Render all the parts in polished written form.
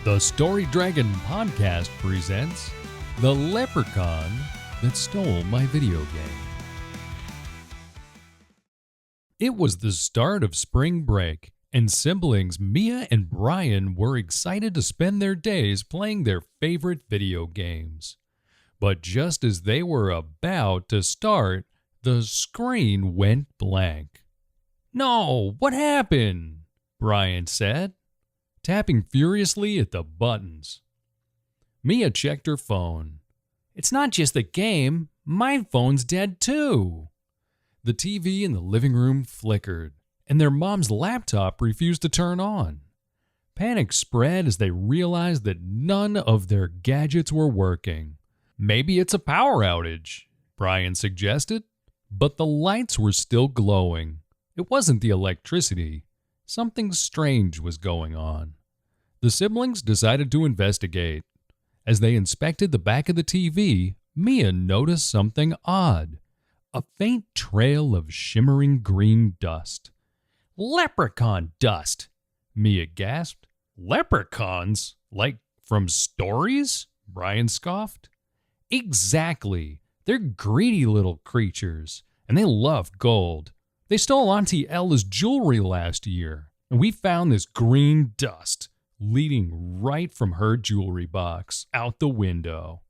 The Story Dragon podcast presents The Leprechaun That Stole My Video Game. It was the start of spring break, and siblings Mia and Brian were excited to spend their days playing their favorite video games. But just as they were about to start, the screen went blank. "No, what happened?" Brian said, tapping furiously at the buttons. Mia checked her phone. "It's not just the game, my phone's dead too." The TV in the living room flickered, and their mom's laptop refused to turn on. Panic spread as they realized that none of their gadgets were working. "Maybe it's a power outage," Brian suggested, but the lights were still glowing. It wasn't the electricity. Something strange was going on. The siblings decided to investigate. As they inspected the back of the TV, Mia noticed something odd. A faint trail of shimmering green dust. "Leprechaun dust!" Mia gasped. "Leprechauns? Like from stories?" Brian scoffed. "Exactly. They're greedy little creatures, and they love gold. They stole Auntie Ella's jewelry last year, and we found this green dust leading right from her jewelry box out the window."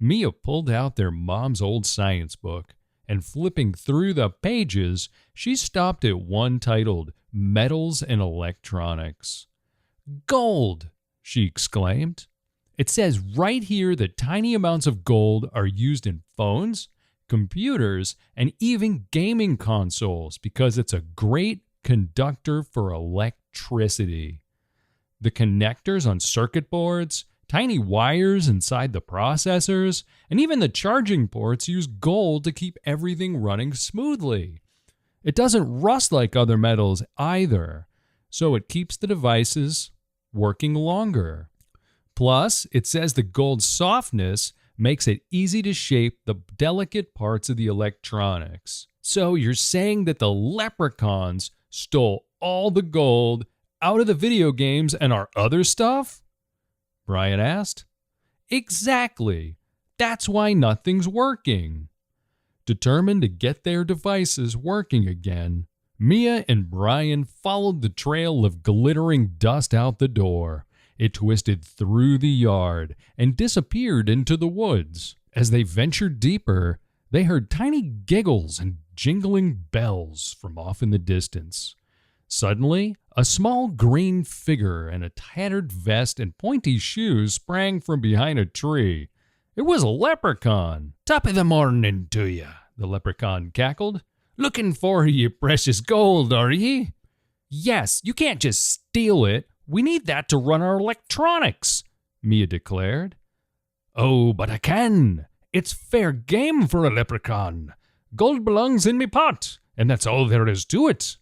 Mia pulled out their mom's old science book, and flipping through the pages, she stopped at one titled Metals and Electronics. "Gold!" she exclaimed. "It says right here that tiny amounts of gold are used in phones, computers, and even gaming consoles because it's a great conductor for electricity. The connectors on circuit boards, tiny wires inside the processors, and even the charging ports use gold to keep everything running smoothly. It doesn't rust like other metals either, so it keeps the devices working longer. Plus, it says the gold's softness makes it easy to shape the delicate parts of the electronics. So you're saying that the leprechauns stole all the gold out of the video games and our other stuff?" Brian asked. "Exactly. That's why nothing's working." Determined to get their devices working again, Mia and Brian followed the trail of glittering dust out the door. It twisted through the yard and disappeared into the woods. As they ventured deeper, they heard tiny giggles and jingling bells from off in the distance. Suddenly, a small green figure in a tattered vest and pointy shoes sprang from behind a tree. It was a leprechaun. "Top of the morning to you," the leprechaun cackled. "Looking for your precious gold, are ye?" "Yes, you can't just steal it. We need that to run our electronics," Mia declared. "Oh, but I can. It's fair game for a leprechaun. Gold belongs in me pot, and that's all there is to it."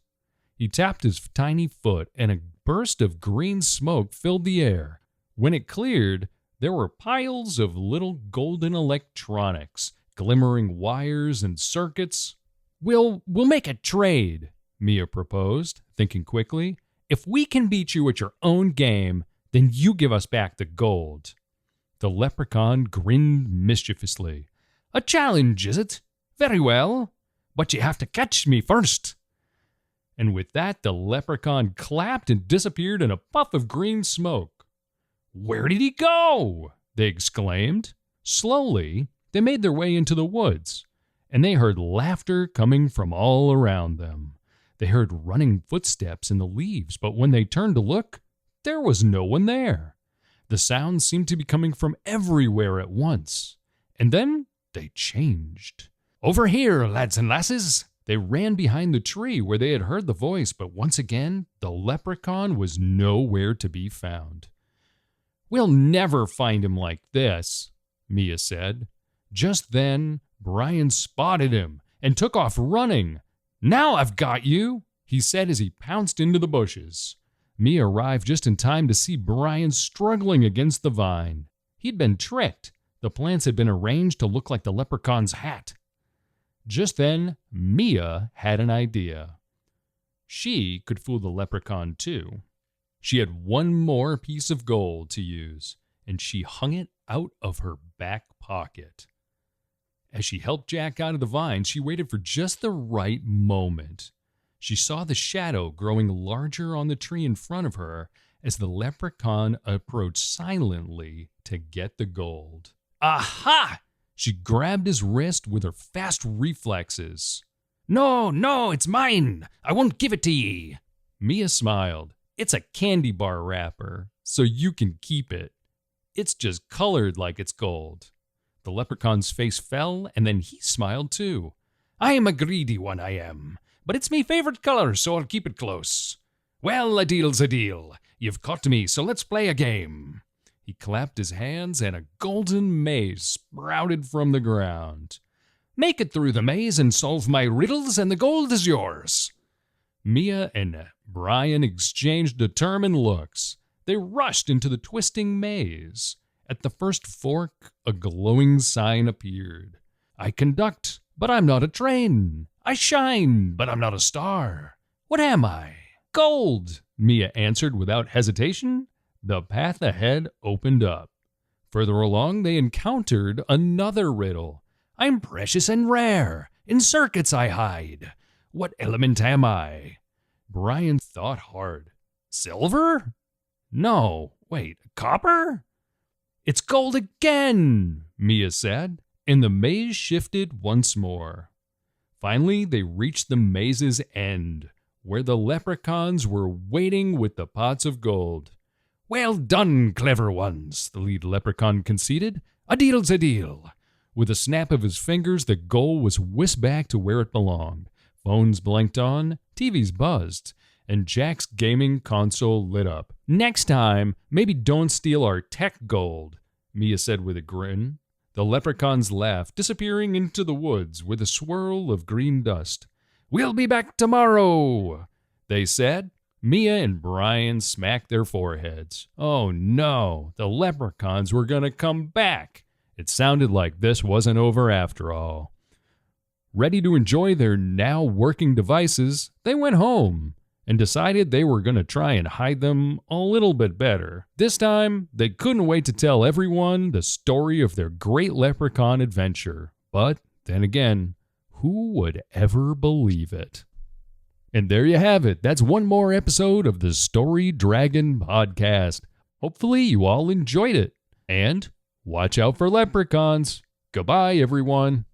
He tapped his tiny foot, and a burst of green smoke filled the air. When it cleared, there were piles of little golden electronics, glimmering wires and circuits. We'll make a trade," Mia proposed, thinking quickly. "If we can beat you at your own game, then you give us back the gold." The leprechaun grinned mischievously. "A challenge, is it? Very well, but you have to catch me first." And with that, the leprechaun clapped and disappeared in a puff of green smoke. "Where did he go?" they exclaimed. Slowly, they made their way into the woods, and they heard laughter coming from all around them. They heard running footsteps in the leaves, but when they turned to look, there was no one there. The sounds seemed to be coming from everywhere at once, and then they changed. "Over here, lads and lasses!" They ran behind the tree where they had heard the voice, but once again, the leprechaun was nowhere to be found. "We'll never find him like this," Mia said. Just then, Brian spotted him and took off running. "Now I've got you," he said as he pounced into the bushes. Mia arrived just in time to see Brian struggling against the vine. He'd been tricked. The plants had been arranged to look like the leprechaun's hat. Just then, Mia had an idea. She could fool the leprechaun too. She had one more piece of gold to use, and she hung it out of her back pocket. As she helped Jack out of the vine, she waited for just the right moment. She saw the shadow growing larger on the tree in front of her as the leprechaun approached silently to get the gold. Aha! She grabbed his wrist with her fast reflexes. No, no, it's mine. I won't give it to ye. Mia smiled. It's a candy bar wrapper, so you can keep it. It's just colored like it's gold. The leprechaun's face fell, and then he smiled too. I am a greedy one, I am. But it's me favorite color, so I'll keep it close. Well, a deal's a deal. You've caught me, so let's play a game. He clapped his hands, and a golden maze sprouted from the ground. Make it through the maze and solve my riddles, and the gold is yours. Mia and Brian exchanged determined looks. They rushed into the twisting maze. At the first fork, a glowing sign appeared. I conduct, but I'm not a train. I shine, but I'm not a star. What am I? Gold, Mia answered without hesitation. The path ahead opened up. Further along, they encountered another riddle. I'm precious and rare. In circuits I hide. What element am I? Brian thought hard. Silver? No, wait, copper? It's gold again, Mia said, and the maze shifted once more. Finally, they reached the maze's end, where the leprechauns were waiting with the pots of gold. Well done, clever ones, the lead leprechaun conceded. A deal's a deal. With a snap of his fingers, the gold was whisked back to where it belonged. Phones blinked on, TVs buzzed, and Jack's gaming console lit up. Next time, maybe don't steal our tech gold, Mia said with a grin. The leprechauns laughed, disappearing into the woods with a swirl of green dust. We'll be back tomorrow, they said. Mia and Brian smacked their foreheads. Oh no, the leprechauns were going to come back. It sounded like this wasn't over after all. Ready to enjoy their now working devices, they went home and decided they were going to try and hide them a little bit better. This time, they couldn't wait to tell everyone the story of their great leprechaun adventure. But then again, who would ever believe it? And there you have it. That's one more episode of the Story Dragon podcast. Hopefully you all enjoyed it. And watch out for leprechauns. Goodbye, everyone.